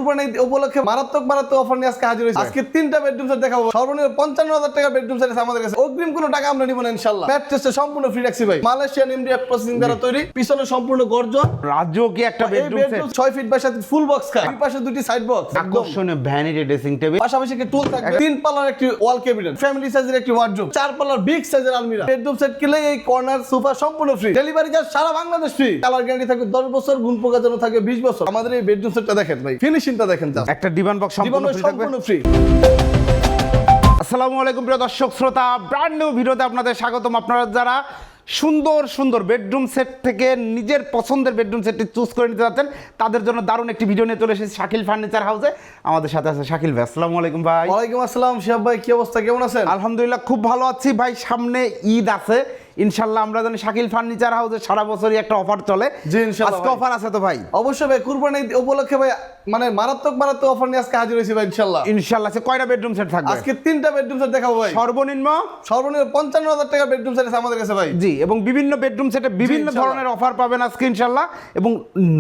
কুরবানি উপলক্ষে মারাত্মক অফার নিয়ে আজকে হাজির হয়েছে। আজকে তিনটা বেডরুম সেট দেখাবো। সর্বনিম্ন 55,000 টাকা বেডরুম সেট আছে আমাদের কাছে। অগ্রিম কোনো টাকা আমরা নিব না ইনশাআল্লাহ। ম্যাট্রেসটা সম্পূর্ণ ফ্রি রাখছি ভাই। মালয়েশিয়ান এমডিএফ প্রসেসিং দ্বারা তৈরি, পিছনে সম্পূর্ণ গর্জন। রাজকীয় একটা বেডরুম সেট 6 ফিট বাই সাথে ফুল বক্স খাট, দুই পাশে দুটি সাইড বক্স, আকর্ষণীয় ভ্যানিটি ড্রেসিং টেবিল, পাশাপাশি একটা টুল থাকবে, 3 পাল্লার একটি ওয়াল ক্যাবিনেট, ফ্যামিলি সাইজের একটি ওয়ার্ডরোব, 4 পাল্লার বিগ সাইজের আলমিরা। বেডরুম সেট কিনলে এই কর্নার সোফা সম্পূর্ণ ফ্রি। ডেলিভারি চার্জ সারা বাংলাদেশ ফ্রি। কালার গ্যারান্টি থাকবে 10 বছর, গুণ পোকার জন্য থাকবে 20 বছর। আমাদের এই বেডরুম সেটটা দেখেন ভাই, ফিনিশিংটা দেখেন, একটা ডিভান বক্স সম্পূর্ণ ফ্রি। আসসালামু আলাইকুম প্রিয় দর্শক শ্রোতা, ব্র্যান্ড নিউ ভিডিওতে আপনাদের স্বাগতম। আপনারা যারা সুন্দর সুন্দর বেডরুম সেট থেকে নিজের পছন্দের বেডরুম সেটটি চুজ করে নিতে যাচ্ছেন, তাদের জন্য দারুণ একটি ভিডিও নিয়ে চলে এসেছি শাকিল ফার্নিচার হাউসে। আমাদের সাথে আছে শাকিল ভাই। আসসালামু আলাইকুম ভাই। ওয়ালাইকুম আসসালাম শিহাব ভাই, কি অবস্থা, কেমন আছেন? আলহামদুলিল্লাহ খুব ভালো আছি ভাই। সামনে ঈদ আছে ইনশাল্লাহ। আমরা জানি শাকিল ফার্নিচার হাউসে সারা বছরই একটা অফার চলে। জি ইনশাআল্লাহ। আজকে অফার আছে তো ভাই? অবশ্যই ভাই, কুরবানি উপলক্ষে ভাই মানে মারাত্মক অফার নিয়ে আজকে হাজির হয়েছি ভাই ইনশাআল্লাহ। ইনশাআল্লাহ। আজকে কয়টা বেডরুম সেট থাকবে? আজকে তিনটা বেডরুম সেট দেখাবো ভাই। সর্বনিম্ন 55,000 টাকা বেডরুম সেট আছে আমাদের কাছে ভাই। জি, এবং বিভিন্ন বেডরুম সেটে বিভিন্ন ধরনের অফার পাবেন আজকে ইনশাআল্লাহ। এবং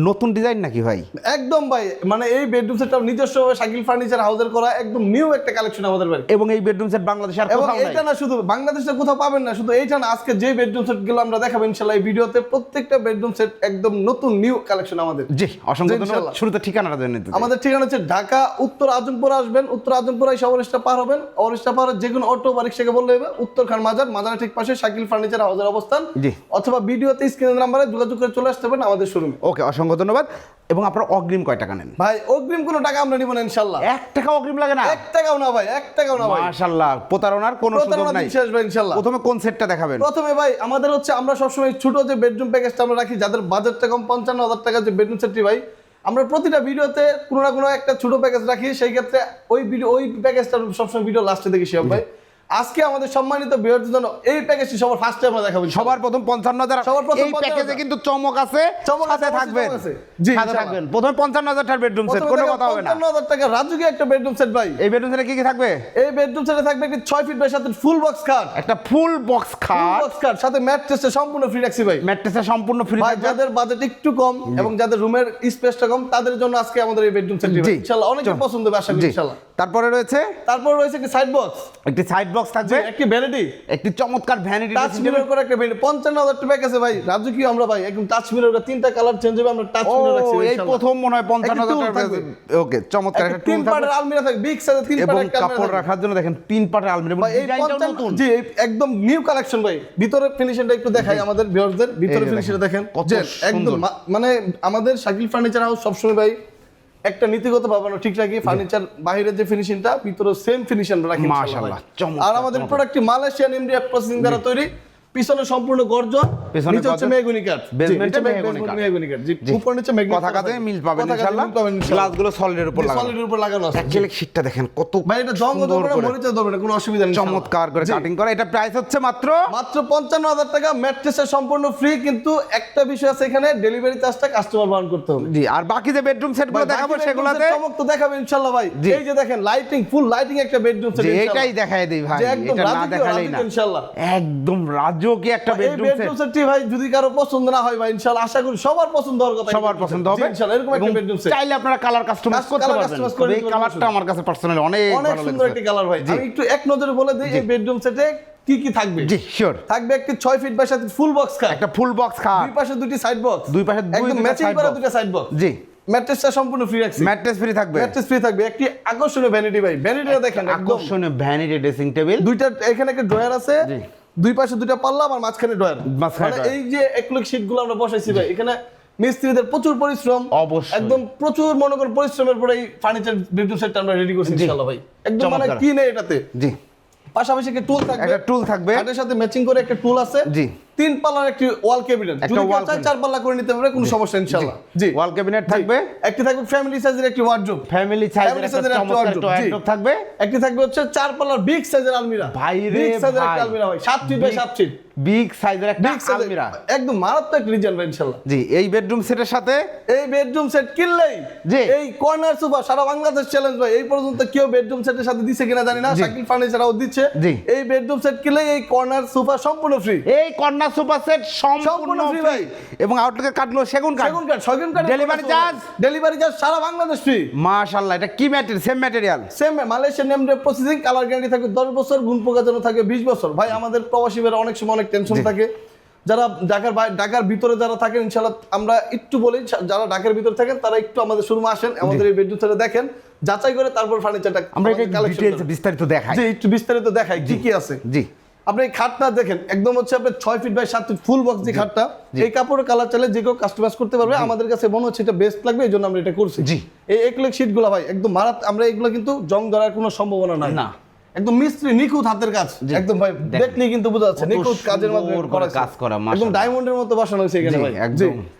নতুন ডিজাইন নাকি ভাই? একদম ভাই, মানে এই বেডরুম সেটটা নিজস্বভাবে শাকিল ফার্নিচার হাউসের করা একদম নিউ একটা কালেকশন আমাদের ভাই। এবং এই বেডরুম সেট বাংলাদেশে আর কোথাও নাই। এটা না শুধু বাংলাদেশে কোথাও পাবেন না, শুধু এইটা না, আজকে যে বেডরুম সেট গুলো আমরা দেখাবো ইনশাআল্লাহ এই ভিডিওতে, প্রত্যেকটা বেডরুম সেট একদম নতুন নিউ কালেকশন আমাদের। জি, অসংখ্য ধন্যবাদ। শুরুতে ঠিকানাটা জেনে নিতে। আমাদের ঠিকানা হচ্ছে ঢাকা উত্তর আজমপুর আসবেন, উত্তর আজমপুর এসে অবরেস্টটা পার হবেন, অবরেস্টটা পার যে কোনো অটো বা রিকশাকে বললে হবে উত্তরখান মাজারের ঠিক পাশে শাকিল ফার্নিচার হাউসের অবস্থান। জি, অথবা ভিডিওতে স্ক্রিনের নাম্বারে যোগাযোগ করে চলে আসতে পারেন আমাদের শোরুমে। ওকে, অসংখ্য ধন্যবাদ। এবং আপনারা অগ্রিম কয় টাকা নেন ভাই? অগ্রিম কোনো টাকা আমরা নিব না ইনশাআল্লাহ। 1 টাকা অগ্রিম লাগে না? 1 টাকাও না ভাই, 1 টাকাও না ভাই। মাশাআল্লাহ, প্রতারণার কোনো সুযোগ নাই। শেষ ভাই ইনশাআল্লাহ। প্রথমে কোন সেটটা দেখাবেন? প্রথমে ভাই আমাদের হচ্ছে আমরা সবসময় ছোট যে বেডরুম প্যাকেজটা আমরা রাখি, যাদের বাজেটটা কম, 55,000 টাকা যে বেডরুম সেটটি ভাই, আমরা প্রতিটা ভিডিওতে কোনো না কোনো একটা ছোট প্যাকেজ রাখি। সেই ক্ষেত্রে ওই প্যাকেজটা সবসময় ভিডিও লাস্টে দেখি শিহাব ভাই। আজকে আমাদের সম্মানিত ভিউয়ারদের জন্য এই প্যাকেজটি সবার ফার্স্টে আমরা দেখাবো। সবার প্রথম 55,000। এই প্যাকেজে কিন্তু চমক আছে, সাথে থাকবেন। জি, সাথে থাকবেন। প্রথমে 55,000 টাকার বেডরুম সেট, কোনো কথা হবে না। 55,000 টাকা রাজকীয় একটা বেডরুম সেট ভাই। এই বেডরুম সেটে কি কি থাকবে? এই বেডরুম সেটে থাকবে একটি 6 ফিট বাই সাথে ফুল বক্স খাট, একটা ফুল বক্স খাট, সাথে ম্যাট্রেসটা সম্পূর্ণ ফ্রি রাখছি ভাই। ম্যাট্রেসটা সম্পূর্ণ ফ্রি ভাই, থাকবে। যাদের বাজেট একটু কম এবং যাদের রুমের স্পেসটা কম, তাদের জন্য আজকে আমাদের এই বেডরুম সেটটি ইনশাআল্লাহ অনেকের পছন্দ হবে আশা করি ইনশাআল্লাহ। তারপরে রয়েছে একটি সাইড বক্স, একটি সাইড বক্স থাকবে, একটি ভ্যানিটি, একটি চমৎকার ভ্যানিটি টাচ মিরর করে একটা ভ্যানিটি। 55,000 টাকা আছে ভাই, রাজকীয় আমরা ভাই একদম টাচ মিরর করে তিনটা কালার চেঞ্জ হবে, আমরা টাচ মিরর রাখছি এই প্রথম মনে হয় 55,000 টাকা। ওকে, চমৎকার একটা তিন পাটের আলমিরা থাকবে, বিগ সাইজের 3 এবং পাটের কাপড় রাখার জন্য দেখেন 3 পাটের আলমিরা। এবং ডিজাইনটাও নতুন। জি, একদম নিউ কালেকশন ভাই। ভিতরের ফিনিশিংটা একটু দেখাই আমাদের ভিউয়ারদের। ভিতরের ফিনিশিংটা দেখেন একদম মানে আমাদের শাকিল ফার্নিচার হাউস সবসময় ভাই একটা নীতিগত ভাবে ঠিক রাখি। ফার্নিচার বাইরের যে ফিনিশিংটা, ভিতরে সেম ফিনিশিং রাখি মাশাআল্লাহ। আর আমাদের প্রোডাক্টটি মালয়েশিয়ান এমডিএফ প্রসেসিং দ্বারা তৈরি, পিছনে সম্পূর্ণ গর্জন, নিচে হচ্ছে মেহগনি কাঠ, বেসমেন্টে মেহগনি কাঠ। জি, উপর নিচে মেহগনি কথা কাজে মিল পাবেন ইনশাআল্লাহ। গ্লাসগুলো সলিডের উপর লাগানো, সলিডের উপর লাগানো আছে। অ্যাকচুয়ালি শীটটা দেখেন কত ভাই, এটা জং ধরবে না, মরিচা ধরবে না, কোনো অসুবিধা নেই। চমৎকার করে কাটিং করা। এটা প্রাইস হচ্ছে মাত্র 55,000 টাকা। ম্যাট্রেসটা সম্পূর্ণ ফ্রি, কিন্তু একটা বিষয় আছে এখানে, ডেলিভারি চার্জটা কাস্টমার বহন করতে হবে। জি, আর বাকি যে বেডরুম সেটগুলো দেখাবো সেগুলোতে চমক তো দেখাবে ইনশাআল্লাহ ভাই। এই যে দেখেন লাইটিং, ফুল লাইটিং একটা বেডরুম সেট ইনশাআল্লাহ। এটাই দেখায় দেই ভাই, এটা না দেখালেই না ইনশাআল্লাহ। একদম রাজকীয় একটা বেডরুম সেটটি ভাই যদি কারো পছন্দ না হয় ভাই, ইনশাআল্লাহ আশা করি সবার পছন্দ হওয়ার কথা, সবার পছন্দ হবে ইনশাআল্লাহ। এরকম একটা বেডরুম সেট চাইলে আপনারা কালার কাস্টমাইজ করতে পারবেন। এই কালারটা আমার কাছে পার্সোনালি অনেক ভালো সুন্দর লাগে। একটা কালার ভাই। আমি একটু এক নজরে বলে দেই এই বেডরুম সেটে কি কি থাকবে। জি শিওর। থাকবে একটি 6 ফিট বাই সাথে ফুল বক্স খাট, একটা ফুল বক্স খাট, দুই পাশে দুটি সাইড বক্স, দুই পাশে একদম ম্যাচিং করা দুটো সাইড বক্স। জি, ম্যাট্রেসটা সম্পূর্ণ ফ্রি রাখছি। ম্যাট্রেস ফ্রি থাকবে, একটি আকর্ষণীয় ভ্যানিটি ভাই। ভ্যানিটিটা দেখেন, আকর্ষণীয় ভ্যানিটি ড্রেসিং টেবিল, দুইটা এখানে একটা ড্রয়ার আছে, দুই পাশে দুইটা পাল্লা, আর মাঝখানে ড্রয়ার। মানে এই যে একলক শীটগুলো আমরা বসাইছি ভাই, এখানে মিস্ত্রিদের প্রচুর পরিশ্রম, অবশ্যই একদম প্রচুর মনে করেন পরিশ্রমের পরে এই ফার্নিচার বেডরুম সেটটা আমরা রেডি করছি ইনশাআল্লাহ ভাই। একদম মানে কি নেই এটাতে। জি, পাশাপাশি একটা টুল থাকবে, খাটের সাথে ম্যাচিং করে একটা টুল আছে। জি, 3 পাল্লার একটি ওয়াল ক্যাবিনেট, যদি কেউ চায় 4 পাল্লা করে নিতে পারবে, কোনো সমস্যা ইনশাআল্লাহ। জি, ওয়াল ক্যাবিনেট থাকবে, একটি থাকবে ফ্যামিলি সাইজের একটি ওয়ার্ডরোব, ফ্যামিলি সাইজের একটা ওয়ার্ডরোব থাকবে, একটি থাকবে হচ্ছে 4 পাল্লার বিগ সাইজের আলমিরা, ভাই রে বিগ সাইজের একটা আলমিরা ভাই, 7 ফিট বাই 7 ফিট। বিগ সাইজের একটা Big size এর আলমিরা। একদম মারাত্মক ডিজাইন ভাই ইনশাআল্লাহ। জি, এই বেডরুম সেটের সাথে এই বেডরুম সেট কিনলেই জি। এই কর্নার সোফা সারা বাংলাদেশ চ্যালেঞ্জ ভাই। এই পর্যন্ত কেউ বেডরুম সেটের সাথে দিছে কিনা জানি না, জি। শাকিল ফার্নিচারও দিচ্ছে। জি। এই বেডরুম সেট কিনলেই এই কর্নার সোফা সম্পূর্ণ ফ্রি। এই কর্নার সোফা সেট সম্পূর্ণ সম্পূর্ণ free ফ্রি ভাই। এবং আউটলুকের কাটলো সেগুন কাঠ। Delivery charge? ডেলিভারি চার্জ সারা বাংলাদেশ ফ্রি। মাশাআল্লাহ, এটা কি material? Same material. Same Malaysian name processing, colour guarantee থাকবে 10 বছর, গুণ পোকার জন্য থাকবে 20 বছর। ভাই আমাদের প্রবাসী ভাইরা অনেক সময় অনেক টেনশন থাকে, যারা ঢাকার ভিতরে যারা থাকেন ইনশাআল্লাহ আমরা একটু বলি, যারা ঢাকার ভিতরে থাকেন তারা একটু আমাদের শোরুমে আসেন, আমাদের এই বেডরুম সেটে দেখেন, যাচাই করে তারপর ফার্নিচারটা আমরা এটা কালেকশন ডিটেইলস বিস্তারিত দেখাই। জি একটু বিস্তারিত দেখাই কি কি আছে। জি, আপনি এই খাটটা দেখেন, একদম হচ্ছে আপনার 6 feet by 7 feet full box যে খাটটা, এই কাপড়ের কালার চাইলে যে কেউ কাস্টমাইজ করতে পারবে। আমাদের কাছে মনে হচ্ছে এটা বেস্ট লাগবে, এই জন্য আমরা এটা করছি। জি। এই একলেক শীটগুলো ভাই একদম মারাত, আমরা এগুলো কিন্তু জং ধরার কোনো সম্ভাবনা নাই না। একদম মিস্ত্রি নিখুঁত হাতের কাজ, একদম ভাই দেখলেই কিন্তু বোঝা যাচ্ছে কত নিখুঁত কাজের মাধ্যমে সুন্দর করে কাজ করা, একদম মাশাআল্লাহ। ডায়মন্ডের মতো বসানো হয়েছে এখানে জি, ভাই। একদম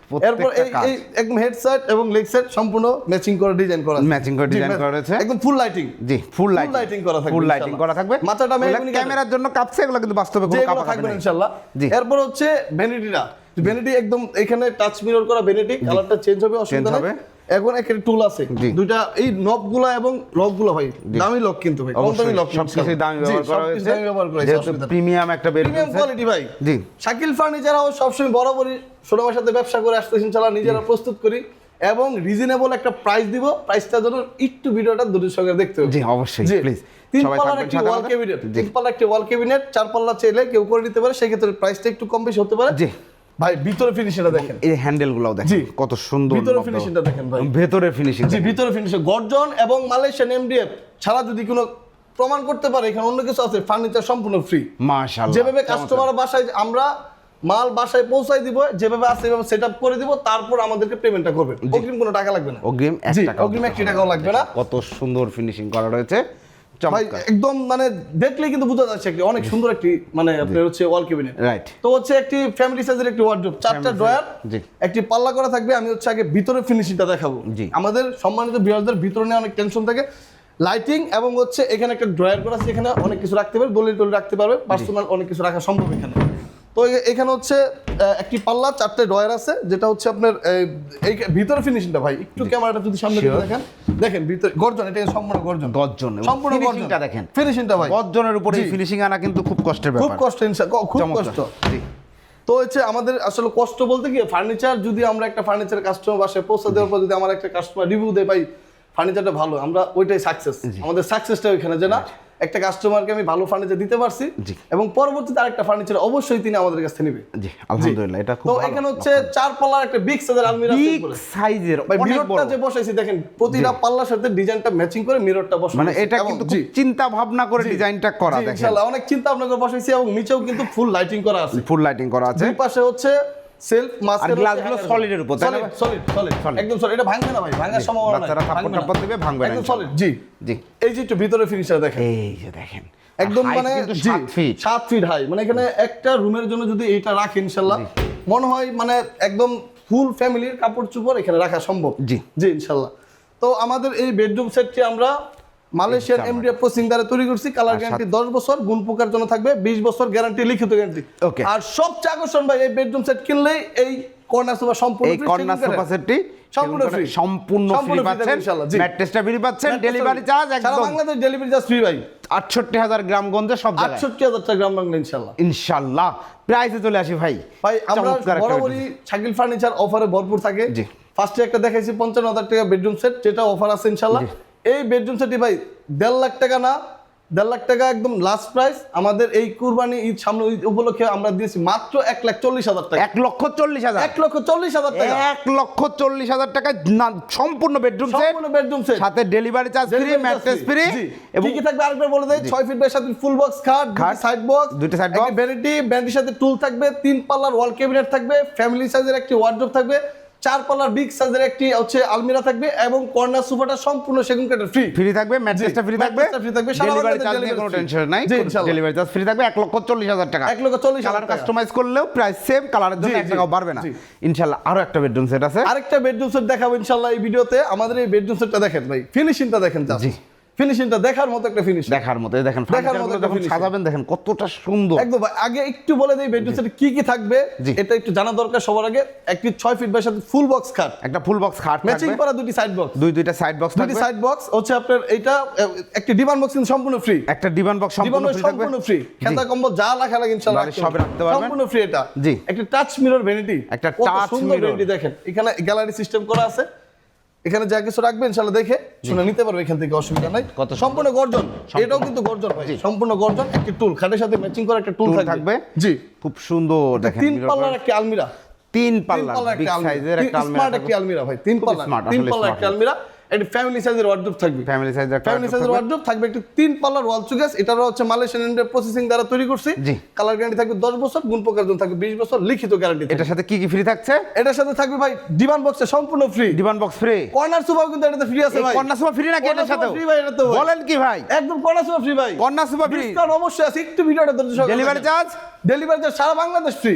এরপর এই প্রত্যেকটা কাজ। এই একদম হেড সাইড এবং লেগ সাইড সম্পূর্ণ ম্যাচিং করে ডিজাইন করা আছে। Matching করে জি, design করা রয়েছে। একদম ফুল লাইটিং। জি, ফুল লাইটিং করা থাকবে ফুল লাইটিং ইনশাআল্লাহ। করা থাকবে। মাথাটা মেহগনি কাঠের। ক্যামেরার জন্য কাঁপছে, এগুলো কিন্তু বাস্তবে কোনো যেগুলো কাপড় থাকবে থাকবে ইনশাআল্লাহ। জি। এরপর হচ্ছে ভ্যানিটিটা, ভ্যানিটি একদম এখানে টাচ মিরর করা ভ্যানিটি, কালারটা চেঞ্জ হবে, অসুবিধা হবে। নেই। এখন একটা টুল আছে জি। দুইটা, এই নবগুলা এবং লকগুলো ভাই দামি লক কিন্তু ভাই, কম দামি লক, সবকিছু দামি ব্যবহার করা হয়েছে, দামি ব্যবহার করা হয়েছে, যেহেতু অসুবিধা নেই। প্রিমিয়াম একটা বেডরুম প্রিমিয়াম কোয়ালিটি ভাই। জি। শাকিল ফার্নিচার হাউস সবসময় বরাবরই শোরুমের সাথে ব্যবসা করে আসতেছি ইনশাআল্লাহ, নিজেরা প্রস্তুত করি এবং রিজনেবল একটা প্রাইস দিব। প্রাইসটা জন্য একটু ভিডিওটা ধৈর্যের সঙ্গে দেখতে হবে। জি, অবশ্যই, জি। প্লিজ তিন সবাই পাল্লার থাকবেন একটি সাথে ওয়াল আমাদের। ক্যাবিনেট, জি। 3 পাল্লার একটি ওয়াল ক্যাবিনেট, 4 পাল্লা চাইলে কেউ করে নিতে পারে, সেক্ষেত্রে প্রাইসটা একটু কম বেশি হতে পারে। জি। ভাই ভিতরে ফিনিশিংটা দেখেন, এই হ্যান্ডেল গুলাও দেখেন জি। কত সুন্দর। ভিতরে ফিনিশিংটা দেখেন ভাই। ভেতরে ফিনিশিং। জি ভিতরে ফিনিশিং গর্জন এবং মালয়েশিয়ান এমডিএফ ছাড়া যদি কোনো প্রমাণ করতে পারে এখানে অন্য কিছু আছে, ফার্নিচার সম্পূর্ণ ফ্রি। মাশাআল্লাহ। যেভাবে কাস্টমার বাসায় আমরা মাল বাসায় পৌঁছাই দিব, যেভাবে আছে সেভাবে সেটআপ করে দিব, তারপর আমাদেরকে পেমেন্টটা করবে, অগ্রিম কোনো টাকা লাগবে না। অগ্রিম এক জি, টাকা অগ্রিম 1 টাকাও লাগবে না। কত সুন্দর ফিনিশিং করা রয়েছে, ভাই চমৎকার। একদম মানে দেখলেই কিন্তু বোঝা যাচ্ছে একটি অনেক সুন্দর একটি মানে আপনার হচ্ছে ওয়াল ক্যাবিনেট। রাইট। তো হচ্ছে একটি ফ্যামিলি সাইজের একটি ওয়ার্ডরোব, 4টা ড্রয়ার, জি। একটি পাল্লা করা থাকবে। আমি হচ্ছে আগে ভিতরে ফিনিশিংটা দেখাবো। জি। আমাদের সম্মানিত ভিউয়ারদের ভিতরে নিয়ে অনেক টেনশন থাকে, লাইটিং এবং হচ্ছে এখানে একটা ড্রয়ার করা আছে, এখানে অনেক কিছু রাখতে পারবে, দলিল টলিল রাখতে পারবে, পার্সোনাল অনেক কিছু রাখা সম্ভব এখানে। তো এখানে হচ্ছে একটি পাল্লা, 4টে ড্রয়ার আছে, যেটা হচ্ছে আপনার এই ভিতরে ফিনিশিংটা ভাই একটু ক্যামেরাটা যদি সামনে দিকে দেখেন, দেখেন ভিতরে গর্জন, এটা সম্পূর্ণ গর্জন, গর্জন এবং সম্পূর্ণ ফিনিশিংটা দেখেন। ফিনিশিংটা ভাই গর্জনের উপরে জি। ফিনিশিং আনা কিন্তু খুব কষ্টের খুব ব্যাপার। কষ্ট খুব চমৎকার। কষ্ট। জি। তো হচ্ছে আমাদের আসলে কষ্ট বলতে কি, ফার্নিচার যদি আমরা একটা ফার্নিচার কাস্টমার বাসায় পৌঁছে দেওয়ার পর যদি আমার একটা কাস্টমার রিভিউ দেয় ভাই ফার্নিচারটা ভালো, আমরা ওইটাই সাকসেস। আমাদের সাকসেসটা ওইখানে যে না একটা কাস্টমারকে আমি ভালো ফার্নিচার দিতে পারছি জি। এবং পরবর্তীতে আরেকটা ফার্নিচার অবশ্যই তিনি আমাদের কাছ থেকে নেবে। জি, আলহামদুলিল্লাহ, এটা খুব তো ভালো। এখানে হচ্ছে 4 পাল্লার একটা বিগ সাইজের আলমিরা আছে বিগ উপরে। সাইজের ভাই অনেক মিররটা বড়। যে বসাইছি দেখেন, প্রতিটা পাল্লার সাথে ডিজাইনটা ম্যাচিং করে মিররটা বসানো মানে হয়েছে। এটা এবং কিন্তু জি, খুব চিন্তা ভাবনা করে জি, ডিজাইনটা করা জি, দেখেন। ইনশাআল্লাহ অনেক চিন্তা ভাবনা করে বসাইছি এবং নিচেও কিন্তু ফুল লাইটিং করা আছে। ফুল লাইটিং করা আছে। দুই পাশে হচ্ছে সেলফ মাস্ক, আর গ্লাসগুলো solid এর উপর, তাই না? সলিড একদম সলিড, এটা ভাঙবে না ভাই, ভাঙার সম্ভাবনা নাই, বাচ্চারা থাপ্পড় ভাঙবে না। টাপ্পড় দিবে, ভাঙবে না একদম ইনশাআল্লাহ। সলিড। জি জি। এই যে একটু ভিতরে ফিনিশার দেখেন, এই যে দেখেন একদম height মানে কিন্তু জি 7 ফিট। 7 ফিট হাই, মানে এখানে একটা রুমের জন্য যদি এইটা রাখেন ইনশাআল্লাহ মনে হয় মানে একদম ফুল ফ্যামিলির কাপড় চোপড় এখানে রাখা সম্ভব। জি। জি ইনশাআল্লাহ। তো আমাদের এই বেডরুম সেটটি আমরা মালয়েশিয়ান এমডিএফ প্রসেসিং দ্বারা তৈরি করছি, কালার গ্যারান্টি 10 বছর, গুণ পোকার জন্য থাকবে 20 বছর গ্যারান্টি, লিখিত গ্যারান্টি। Okay. আর সবচেয়ে আকর্ষণ ভাই, এই বেডরুম সেট কিনলেই এই কর্নার সোফা সম্পূর্ণ এই free, কর্নার সেগুন সোফা কাঠের। সেটটি সম্পূর্ণ ফ্রি, সম্পূর্ণ ফ্রি পাচ্ছেন, ইনশাআল্লাহ। জি। ম্যাট্রেসটা ফ্রি পাচ্ছেন, ডেলিভারি চার্জ সারা একদম বাংলাদেশ ডেলিভারি চার্জ ফ্রি ভাই, ৬৮,০০০ গ্রামগঞ্জে সব জায়গায় ৬৮,০০০ টাকা গ্রাম বাংলা ইনশাআল্লাহ। ইনশাআল্লাহ। প্রাইসে চলে আসি ভাই। ভাই আমরা চমৎকার একটা বরাবরই শাকিল ফার্নিচার অফারে ভরপুর থাকে। জি। ফার্স্টে একটা দেখাইছি ৫৫,০০০ টাকা বেডরুম সেট, যেটা অফার আছে ইনশাআল্লাহ। এই বেডরুম সেটটি ভাই ১.৫ লাখ টাকা না, ১.৫ লাখ টাকা একদম লাস্ট প্রাইস। আমাদের এই কুরবানি ঈদ সামনে ঈদ উপলক্ষে আমরা দিয়েছি মাত্র ১,৪০,০০০ টাকা। ১,৪০,০০০ ১,৪০,০০০ টাকা ১,৪০,০০০ টাকা সম্পূর্ণ বেডরুম সেট, সম্পূর্ণ বেডরুম সেট, সাথে delivery charge free, mattress free. এবং কি থাকবে আরেকবার বলে দেই, 6 feet by 7 feet full box খাট, সাইড বক্স, দুইটা side box, ভ্যানিটির সাথে টুল থাকবে, 3 পাল্লার ওয়াল ক্যাবিনেট থাকবে, ফ্যামিলি সাইজের একটি ওয়ার্ডরোব থাকবে, 4 পাল্লার বিগ সাইজের একটি হচ্ছে আলমিরা থাকবে এবং কর্নার সোফাটা সম্পূর্ণ সেগুন কাঠের ফ্রি। ফ্রি থাকবে, ম্যাট্রেসটা ফ্রি থাকবে, ম্যাট্রেসটা free থাকবে, সারা ডেলিভারি বাংলাদেশ চার্জ নিয়ে delivery কোনো free। টেনশন নাই, জি, ইনশাআল্লাহ। ডেলিভারি চার্জ ফ্রি থাকবে। ১,৪০,০০০ টাকা। ১,৪০,০০০ কালার টাকা। কাস্টমাইজ করলেও প্রাইস সেম, কালারের জন্য জি, ১ জি, টাকাও বাড়বে না জি। ইনশাআল্লাহ। আরো একটা বেডরুম সেট আছে। আরেকটা বেডরুম সেট দেখাবো ইনশাআল্লাহ এই ভিডিওতে। আমাদের এই বেডরুম সেটটা দেখেন ভাই, ফিনিশিংটা দেখেন জাস্ট। জি। ফিনিশিংটা দেখার মতো একটা ফিনিশিং, দেখার মতো। এই দেখেন দেখার মতো ফার্নিচারগুলো একটা যখন finishing। সাজাবেন দেখেন কতটা সুন্দর। একদম ভাই, আগে একটু বলে দেই বেডরুম সেটে কি কি থাকবে, জি। এটা একটু জানা দরকার সবার আগে। একটি 6 ফিট বাই সাথে ফুল বক্স খাট, একটা ফুল বক্স খাট ম্যাচিং থাকবে, করা দুটি সাইড বক্স, দুইটা সাইড বক্স দুটি থাকবে, সাইড বক্স হচ্ছে আপনার এইটা একটি ডিমান্ড বক্স কিন্তু সম্পূর্ণ ফ্রি, একটা ডিভান বক্স ডিমান্ড সম্পূর্ণ ফ্রি থাকবে, সম্পূর্ণ ফ্রি, খেতা কম্বল যা লেখা লাগে ইনশাআল্লাহ বাড়ির সবে রাখতে পারবেন। সম্পূর্ণ ফ্রি এটা। জি। একটা টাচ মিরর ভ্যানিটি, একটা touch mirror। ভ্যানিটি দেখেন, এখানে গ্যালারি সিস্টেম করা আছে, এখানে যা কিছু রাখবেন ইনশাআল্লাহ দেখে শুনে নিতে পারবে, এখান থেকে অসুবিধা নাই। কত সম্পূর্ণ গর্জন, এটাও কিন্তু গর্জন ভাই, সম্পূর্ণ গর্জন। একটি টুল খাটের সাথে ম্যাচিং করা একটা টুল টুল থাকবে থাকবে। জি। খুব সুন্দর দেখেন, 3 পাল্লার একটি আলমিরা, তিন 3 পাল্লা পাল্লার বিগ একটা আলমিরা, সাইজের একটা আলমিরা স্মার্ট একটি আলমিরা ভাই, 3 খুব পাল্লার, smart, 3 আসলে পাল্লার smart একটা আলমিরা। একটি ফ্যামিলি সাইজের ওয়ার্ডরোব থাকবে, ফ্যামিলি সাইজের একটা ফ্যামিলি সাইজের ওয়ার্ডরোব থাকবে, একটি 3 পাল্লার ওয়াল সুকেস, এটারও হচ্ছে মালয়েশিয়ান এন্ডের প্রসেসিং দ্বারা তৈরি করছি। জি। কালার গ্যারান্টি থাকবে 10 বছর, গুণ প্রকার জন্য থাকবে 20 বছর, লিখিত গ্যারান্টি থাকবে। এটার সাথে কি কি ফ্রি থাকছে? এটার সাথে থাকবে ভাই ডিমান্ড বক্সে সম্পূর্ণ free, divan box free, corner সোফাও কিন্তু এটাতে ফ্রি আছে ভাই, কন্যা সোফা ফ্রি নাকি এটার সাথে? ফ্রি ভাই এটাতে ভাই, বলেন কি ভাই, একদম কর্নার সোফা ফ্রি ভাই, কন্যা সোফা ফ্রি, ডিসকাউন্ট অবশ্যই আছে, একটু ভিডিওটা ধৈর্য সহকারে ডেলিভারি দেখেন। চার্জ, ডেলিভারি চার্জ সারা বাংলাদেশ ফ্রি।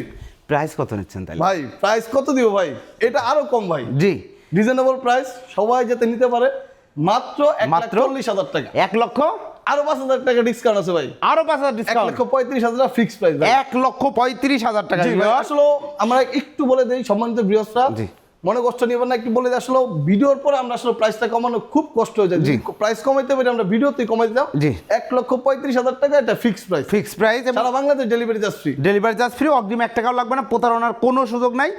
প্রাইস কত নিচ্ছেন তাহলে? ভাই প্রাইস কত দিব ভাই, এটা আরো কম ভাই, জি, রিজনেবল প্রাইস, সবাই যাতে নিতে পারে, মাত্র মাত্র 1,40,000 টাকা, 1 লক্ষ আরো 5,000 টাকা ডিসকাউন্ট আছে ভাই, আরো 5,000 ডিসকাউন্ট, 1,35,000 ফিক্স প্রাইস ভাই। 1,35,000 টাকা। জি ভাই, আসলে আমরা একটু বলে দেই সম্মানিত ভিউয়ার্সরা, জি। মনে কষ্ট নিবেন না, একটু বলে দিই, আসলে ভিডিওর পরে আমরা আসলে প্রাইসটা কমানো খুব কষ্ট হয়ে যায়, জি। প্রাইস কমাইতে পারি আমরা ভিডিওতেই কমাই দিতাম। জি। 1,35,000 টাকা এটা ফিক্স প্রাইস, ফিক্স প্রাইস এবং সারা Bangladesh delivery charge free. Delivery charge free, অগ্রিম 1 টাকাও লাগবে না, প্রতারণার কোনো সুযোগ নাই।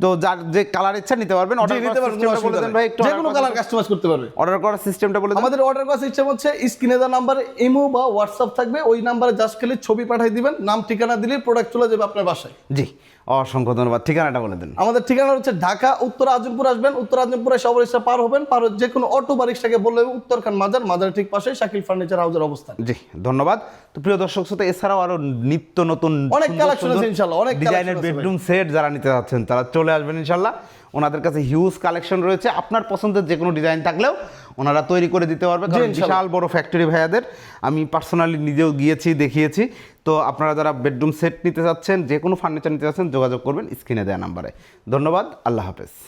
তো যার যে কালার ইচ্ছা নিতে পারবেন, অর্ডার নিতে পারবেন, কোনো বলে অসুবিধা দেন নেই। ভাই একটু, যে কোনো কালার কাস্টমাইজ করতে পারবে। অর্ডার করার সিস্টেমটা বলে দেন। আমাদের অর্ডার করার সিস্টেম হচ্ছে স্ক্রিনে দেওয়া নাম্বারে ইমো বা হোয়াটসঅ্যাপ থাকবে, ওই নাম্বারে জাস্ট খালি ছবি পাঠিয়ে দিবেন, নাম ঠিকানা দিলে প্রোডাক্ট চলে যাবে আপনার বাসায়। জি, অসংখ্য ধন্যবাদ। ঠিকানাটা বলে দেন। আমাদের ঠিকানা হচ্ছে ঢাকা উত্তর আজমপুর, আসবেন উত্তর আজমপুরে সবার ইচ্ছা পার হবেন, পার হয়ে যে কোনো অটো বা রিক্সাকে বললে উত্তরখান মাজার, মাজার ঠিক পাশে শাকিল ফার্নিচার হাউসের অবস্থান। জি, ধন্যবাদ। তো প্রিয় দর্শক শ্রোতা, এছাড়াও আরো নিত্য নতুন অনেক কালেকশন আছে ইনশাআল্লাহ, অনেক ডিজাইনের কালেকশন আছে বেডরুম সেট যারা নিতে যাচ্ছেন তারা চলে আসবেন ইনশাল্লাহ। ওনাদের কাছে হিউজ কালেকশন রয়েছে, আপনার পছন্দের যে কোনো ডিজাইন থাকলেও ওনারা তৈরি করে দিতে পারবে, কারণ ইনশাল্লাহ। বিশাল বড় ফ্যাক্টরি ভাইয়াদের, আমি পার্সোনালি নিজেও গিয়েছি, দেখিয়েছি। তো আপনারা যারা বেডরুম সেট নিতে চাচ্ছেন, যে কোনো ফার্নিচার নিতে চাচ্ছেন, যোগাযোগ করবেন স্ক্রিনে দেওয়া নাম্বারে। ধন্যবাদ, আল্লাহ হাফেজ।